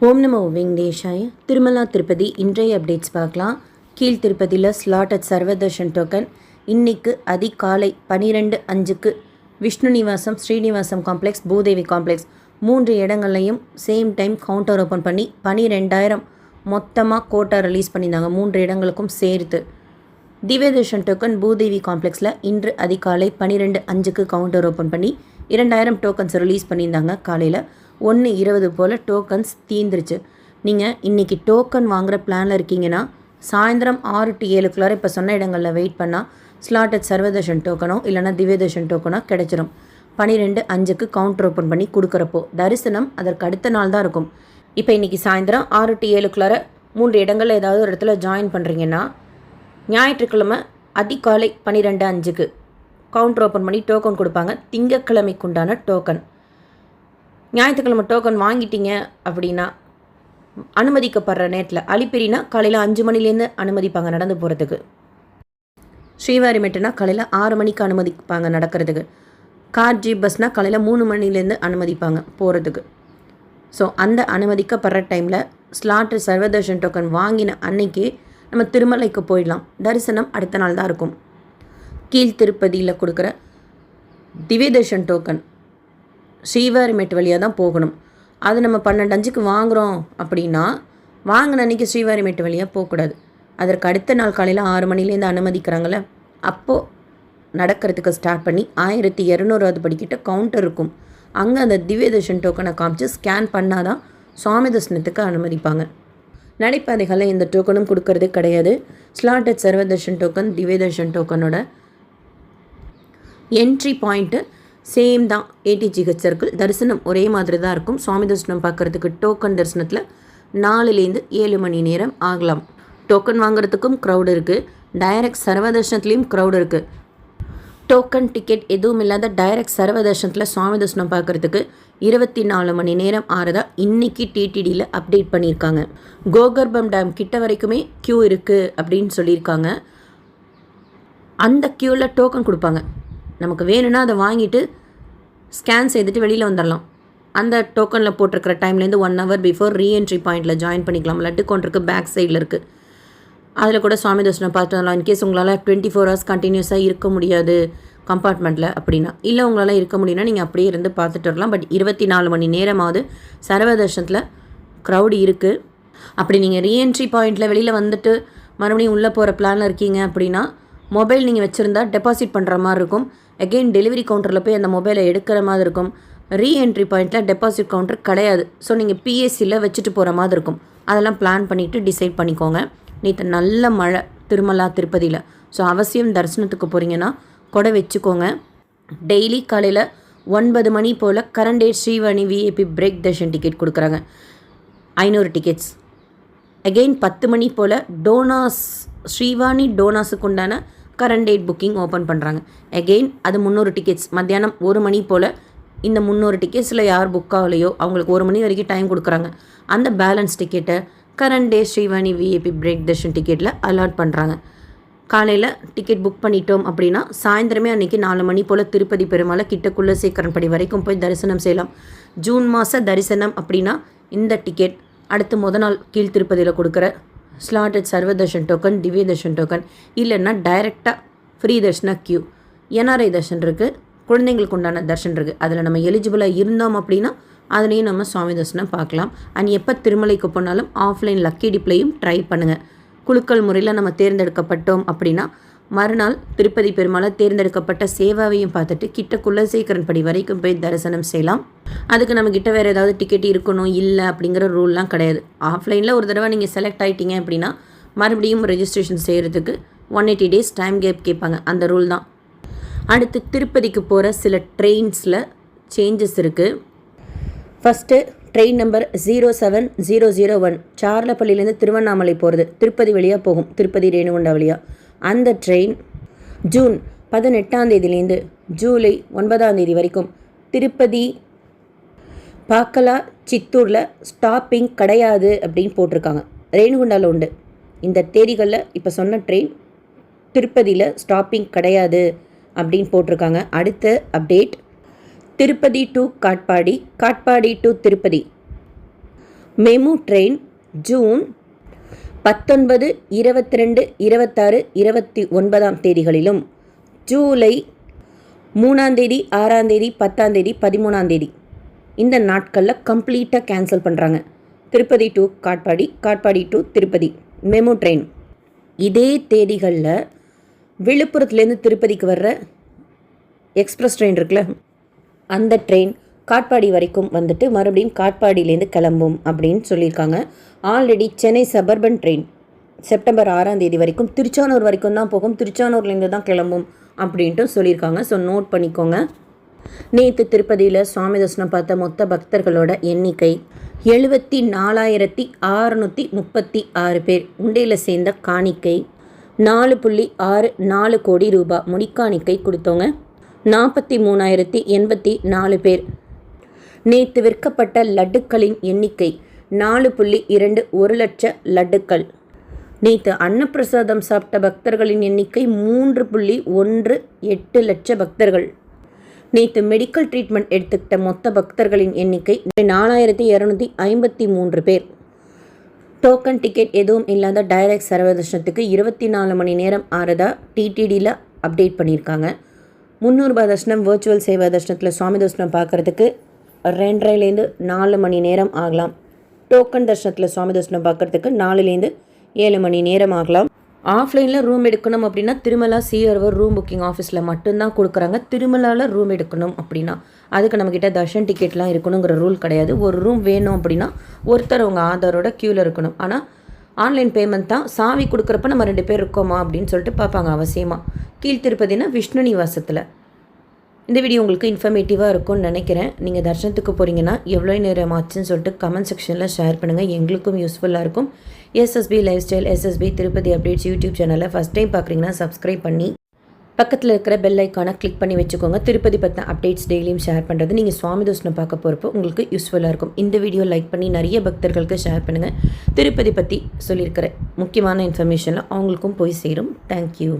ஓம் நமோ வெங்கடேஷாய. திருமலா திருப்பதி இன்றைய அப்டேட்ஸ் பார்க்கலாம். கீழ் திருப்பதியில் ஸ்லாட்டட் சர்வதர்ஷன் டோக்கன் இன்னைக்கு அதிகாலை 12:05க்கு விஷ்ணு நிவாசம், ஸ்ரீனிவாசம் காம்ப்ளெக்ஸ், பூதேவி காம்ப்ளெக்ஸ் 3 இடங்கள்லையும் சேம் டைம் கவுண்டர் ஓப்பன் பண்ணி 12,000 மொத்தமாக கோட்டா ரிலீஸ் பண்ணியிருந்தாங்க. 3 இடங்களுக்கும் சேர்த்து. திவ்யதர்ஷன் டோக்கன் பூதேவி காம்ப்ளெக்ஸில் இன்று அதிகாலை 12:05க்கு கவுண்டர் ஓப்பன் பண்ணி 2,000 டோக்கன்ஸ் ரிலீஸ் பண்ணியிருந்தாங்க. காலையில் 1:20 போல் டோக்கன்ஸ் தீந்துருச்சு. நீங்கள் இன்றைக்கி டோக்கன் வாங்குகிற பிளானில் இருக்கீங்கன்னா சாயந்தரம் 6 to 7 இப்போ சொன்ன இடங்களில் வெயிட் பண்ணால் ஸ்லாட்டட் சர்வதர்ஷன் டோக்கனோ இல்லைனா திவ்யதர்ஷன் டோக்கனோ கிடச்சிரும். 12:05க்கு கவுண்டர் ஓப்பன் பண்ணி கொடுக்குறப்போ தரிசனம் அதற்கு அடுத்த நாள் தான் இருக்கும். இப்போ இன்றைக்கி சாயந்தரம் 6 to 7 3 இடங்களில் ஏதாவது ஒரு இடத்துல ஜாயின் பண்ணுறீங்கன்னா ஞாயிற்றுக்கிழமை அதிகாலை 12:05க்கு கவுண்டர் ஓப்பன் பண்ணி டோக்கன் கொடுப்பாங்க. திங்கட்கிழமைக்கு உண்டான டோக்கன். ஞாயிற்றுக்கிழமை டோக்கன் வாங்கிட்டீங்க அப்படின்னா அனுமதிக்கப்படுற நேரத்தில் அலிப்பிரினா காலையில் 5 மணிலேருந்து அனுமதிப்பாங்க நடந்து போகிறதுக்கு. ஸ்ரீவாரிமெட்டுனா காலையில் 6 மணிக்கு அனுமதிப்பாங்க நடக்கிறதுக்கு. கார் ஜீப் பஸ்னால் காலையில் 3 மணிலேருந்து அனுமதிப்பாங்க போகிறதுக்கு. ஸோ அந்த அனுமதிக்கப்படுற டைமில் ஸ்லாட்டு சர்வதர்ஷன் டோக்கன் வாங்கின அன்னைக்கு நம்ம திருமலைக்கு போயிடலாம். தரிசனம் அடுத்த நாள் தான் இருக்கும். கீழ் திருப்பதியில் கொடுக்குற திவ்யதர்ஷன் டோக்கன் ஸ்ரீவாரிமெட் வழியாக தான் போகணும். அது நம்ம 12:05க்கு வாங்குகிறோம் அப்படின்னா வாங்கின அன்றைக்கி ஸ்ரீவாரிமெட் வழியாக போகக்கூடாது. அதற்கு அடுத்த நாள் காலையில் 6 மணிலேருந்து அனுமதிக்கிறாங்கள, அப்போது நடக்கிறதுக்கு ஸ்டார்ட் பண்ணி 1200 படிக்கிட்ட கவுண்டர் இருக்கும். அங்கே அந்த திவ்யதர்ஷன் டோக்கனை காமிச்சு ஸ்கேன் பண்ணால் தான் சுவாமி தரிசனத்துக்கு அனுமதிப்பாங்க. நடைபாதைகளில் இந்த டோக்கனும் கொடுக்கறது கிடையாது. ஸ்லாட்டட் சர்வதர்ஷன் டோக்கன் திவ்யதர்ஷன் டோக்கனோட என்ட்ரி பாயிண்ட்டு சேம் தான். ATGH circle. தரிசனம் ஒரே மாதிரி தான் இருக்கும். சுவாமி தரிசனம் பார்க்குறதுக்கு டோக்கன் தரிசனத்தில் 4லேருந்து 7 மணி நேரம் ஆகலாம். டோக்கன் வாங்குறதுக்கும் க்ரௌடு இருக்குது. டைரக்ட் சர்வதர்ஷனத்துலேயும் க்ரௌடு இருக்குது. டோக்கன் டிக்கெட் எதுவும் இல்லாத டைரக்ட் சர்வதர்ஷனத்தில் சுவாமி தரிசனம் பார்க்குறதுக்கு 24 மணி நேரம் ஆறதா இன்றைக்கி டிடிடியில் அப்டேட் பண்ணியிருக்காங்க. கோகர்பம் டேம் கிட்ட வரைக்குமே க்யூ இருக்குது அப்படின்னு சொல்லியிருக்காங்க. அந்த க்யூவில் டோக்கன் கொடுப்பாங்க. நமக்கு வேணும்னா அதை வாங்கிட்டு ஸ்கேன் செய்துட்டு வெளியில் வந்துடலாம். அந்த டோக்கனில் போட்டிருக்கிற டைம்லேருந்து 1 hour பிஃபோர் ரீஎன்ட்ரி பாயிண்டில் ஜாயின் பண்ணிக்கலாம். லட்டு கவுண்டருக்கு பேக் சைடில் இருக்குது. அதில் கூட சுவாமி தரிசனம் பார்த்து வரலாம். இன்கேஸ் உங்களால் 24 hours கண்டினியூஸாக இருக்க முடியாது கம்பார்ட்மெண்ட்டில் அப்படின்னா, இல்லை உங்களால் இருக்க முடியும்னா நீங்கள் அப்படியே இருந்து பார்த்துட்டு வரலாம். பட் 24 மணி நேரமாவது சர்வதர்ஷனத்தில் க்ரௌடு இருக்குது. அப்படி நீங்கள் ரீஎன்ட்ரி பாயிண்டில் வெளியில் வந்துட்டு மறுபடியும் உள்ளே போகிற பிளானில் இருக்கீங்க அப்படின்னா மொபைல் நீங்கள் வச்சுருந்தா டெபாசிட் பண்ணுற மாதிரி இருக்கும். அகெயின் டெலிவரி கவுண்டரில் போய் அந்த மொபைலை எடுக்கிற மாதிரி இருக்கும். ரீஎன்ட்ரி பாயிண்ட்டில் டெபாசிட் கவுண்டர் கிடையாது. ஸோ நீங்கள் பிஎஸ்சியில் வச்சுட்டு போகிற மாதிரி இருக்கும். அதெல்லாம் பிளான் பண்ணிவிட்டு டிசைட் பண்ணிக்கோங்க. நேற்று நல்ல மழை திருமலா திருப்பதியில். ஸோ அவசியம் தரிசனத்துக்கு போகிறீங்கன்னா கொடை வச்சுக்கோங்க. டெய்லி காலையில் 9 மணி போல் current date Srivani VIP break darshan ticket கொடுக்குறாங்க. 500 டிக்கெட்ஸ். அகெயின் 10 மணி போல் டோனாஸ் ஸ்ரீவாணி டோனாஸுக்கு உண்டான கரண்ட் டேட் புக்கிங் ஓப்பன் பண்ணுறாங்க. அகெயின் அது 300 டிக்கெட்ஸ். மத்தியானம் 1 மணி போல் இந்த 300 டிக்கெட்ஸில் யார் புக் ஆகலையோ அவங்களுக்கு 1 மணி வரைக்கும் டைம் கொடுக்குறாங்க. அந்த பேலன்ஸ் டிக்கெட்டை current day Srivani VIP break darshan டிக்கெட்டில் அலாட் பண்ணுறாங்க. காலையில் டிக்கெட் புக் பண்ணிட்டோம் அப்படின்னா சாயந்தரமே அன்றைக்கி 4 மணி போல் திருப்பதி பெருமாளை கிட்டக்குள்ளே சேக்கரன்படி வரைக்கும் போய் தரிசனம் செய்யலாம். ஜூன் மாத தரிசனம் அப்படின்னா இந்த டிக்கெட் அடுத்து நாள் கீழ் திருப்பதியில் கொடுக்குற slotted Sarvadarshan token Divya Darshan token இல்லைன்னா டைரெக்டாக free Darshana Q NRI Darshan இருக்குது. குழந்தைங்களுக்கு உண்டான தர்ஷன் இருக்குது. அதில் நம்ம எலிஜிபிளாக இருந்தோம் அப்படின்னா அதுலேயும் நம்ம சுவாமி தர்ஷனம் பார்க்கலாம். அண்ட் எப்போ திருமலைக்கு போனாலும் ஆஃப்லைன் லக்கி டிப்லையும் ட்ரை பண்ணுங்கள். குலுக்கல் முறையில் நம்ம தேர்ந்தெடுக்கப்பட்டோம் அப்படின்னா மறுநாள் திருப்பதி பெருமாளை தேர்ந்தெடுக்கப்பட்ட சேவாவையும் பார்த்துட்டு கிட்டக்குள்ளே சேக்கரன்படி வரைக்கும் போய் தரிசனம் செய்யலாம். அதுக்கு நம்மக்கிட்ட வேறு ஏதாவது டிக்கெட் இருக்கணும் இல்லை அப்படிங்கிற ரூல்லாம் கிடையாது. ஆஃப்லைனில் ஒரு தடவை நீங்கள் செலக்ட் ஆகிட்டீங்க அப்படின்னா மறுபடியும் ரெஜிஸ்ட்ரேஷன் செய்கிறதுக்கு 180 days டைம் கேப் கேட்பாங்க. அந்த ரூல் தான். அடுத்து திருப்பதிக்கு போகிற சில ட்ரெயின்ஸில் சேஞ்சஸ் இருக்குது. ஃபஸ்ட்டு ட்ரெயின் நம்பர் 07001 சார்லப்பள்ளியிலேருந்து திருவண்ணாமலை போகிறது. திருப்பதி வழியாக போகும். திருப்பதி ரேணுகுண்டா வழியாக. அந்த ட்ரெயின் ஜூன் 18 ஜூலை 9 வரைக்கும் திருப்பதி பாக்கலா சித்தூரில் ஸ்டாப்பிங் கிடையாது அப்படின்னு போட்டிருக்காங்க. ரேணுகுண்டாவில் உண்டு. இந்த தேதிகளில் இப்போ சொன்ன ட்ரெயின் திருப்பதியில் ஸ்டாப்பிங் கிடையாது அப்படின்னு போட்டிருக்காங்க. அடுத்த update Tirupati to Katpadi, Katpadi to Tirupati MEMU train June 19, 22, 26, 29 தேதிகளிலும், ஜூலை 3ஆம் தேதி, 6ஆம் தேதி, 10ஆம் தேதி, 13ஆம் தேதி இந்த நாட்களில் கம்ப்ளீட்டாக கேன்சல் பண்ணுறாங்க. Tirupati to Katpadi, Katpadi to Tirupati MEMU train. இதே தேதிகளில் விழுப்புரத்துலேருந்து திருப்பதிக்கு வர்ற எக்ஸ்பிரஸ் ட்ரெயின் இருக்குல்ல, அந்த ட்ரெயின் காட்பாடி வரைக்கும் வந்துட்டு மறுபடியும் காட்பாடியிலேருந்து கிளம்பும் அப்படின்னு சொல்லியிருக்காங்க. Already Chennai suburban train September 6ஆம் தேதி வரைக்கும் திருச்சானூர் வரைக்கும் தான் போகும், திருச்சானூர்லேருந்து தான் கிளம்பும் அப்படின்ட்டு சொல்லியிருக்காங்க. ஸோ நோட் பண்ணிக்கோங்க. நேற்று திருப்பதியில் சுவாமி தரிசனம் பார்த்த மொத்த பக்தர்களோட எண்ணிக்கை 74,636 பேர். உண்டையில் சேர்ந்த காணிக்கை 4.64 கோடி ரூபாய். முடிக்காணிக்கை கொடுத்தவங்க 43,084 பேர். நேற்று விற்கப்பட்ட லட்டுக்களின் எண்ணிக்கை 4.21 லட்சம் லட்டுக்கள். நேற்று அன்னப்பிரசாதம் சாப்பிட்ட பக்தர்களின் எண்ணிக்கை 3.18 லட்சம் பக்தர்கள். நேற்று மெடிக்கல் ட்ரீட்மெண்ட் எடுத்துக்கிட்ட மொத்த பக்தர்களின் எண்ணிக்கை 4,253 பேர். டோக்கன் டிக்கெட் எதுவும் இல்லாத டைரக்ட் சர்வதர்ஷனத்துக்கு 24 மணி நேரம் ஆறதா டிடிடியில் அப்டேட் பண்ணியிருக்காங்க. 300 ரூபாய் தர்ஷனம் வர்ச்சுவல் சேவா தர்ஷனத்தில் சுவாமி தரிசனம் பார்க்குறதுக்கு 2.5லேருந்து 4 மணி நேரம் ஆகலாம். டோக்கன் தர்ஷனத்தில் சுவாமி தரிசனம் பார்க்குறதுக்கு 4லேருந்து 7 மணி நேரம் ஆகலாம். ஆஃப்லைனில் ரூம் எடுக்கணும் அப்படின்னா திருமலா சிஆர்ஓ ரூம் புக்கிங் ஆஃபீஸில் மட்டும்தான் கொடுக்குறாங்க. திருமலாவில் ரூம் எடுக்கணும் அப்படின்னா அதுக்கு நம்மக்கிட்ட தர்ஷன் டிக்கெட்லாம் இருக்கணுங்கிற ரூல் கிடையாது. ஒரு ரூம் வேணும் அப்படின்னா ஒருத்தர் அவங்க ஆதாரோட க்யூவில் இருக்கணும். ஆனால் ஆன்லைன் பேமெண்ட் தான். சாவி கொடுக்குறப்ப நம்ம 2 பேர் இருக்கோமா அப்படின்னு சொல்லிட்டு பார்ப்பாங்க அவசியமாக. கீழ் திருப்பதினா விஷ்ணு நிவாசத்தில். இந்த வீடியோ உங்களுக்கு இன்ஃபர்மேட்டிவாக இருக்கும்னு நினைக்கிறேன். நீங்கள் தர்ஷனத்துக்கு போகிறீங்கன்னா எவ்வளோ நேரம் ஆச்சுன்னு சொல்லிட்டு கமெண்ட் செக்ஷனில் ஷேர் பண்ணுங்கள். எங்களுக்கும் யூஸ்ஃபுல்லாக இருக்கும். SSP lifestyle, SSP Tirupati updates YouTube சேனலை ஃபஸ்ட் டைம் பார்க்குறீங்கன்னா சப்ஸ்கிரைப் பண்ணி பக்கத்தில் இருக்கிற பெல் ஐக்கானை கிளிக் பண்ணி வச்சுக்கோங்க. திருப்பதி பற்றின அப்டேட்ஸ் டெய்லியும் ஷேர் பண்ணுறது நீங்கள் சுவாமி தரிசனம் பார்க்க போகிறப்போ உங்களுக்கு யூஸ்ஃபுல்லாக இருக்கும். இந்த வீடியோ லைக் பண்ணி நிறைய பக்தர்களுக்கு ஷேர் பண்ணுங்கள். திருப்பதி பற்றி சொல்லியிருக்கிற முக்கியமான இன்ஃபர்மேஷனில் அவங்களுக்கும் போய் சேரும். தேங்க்யூ.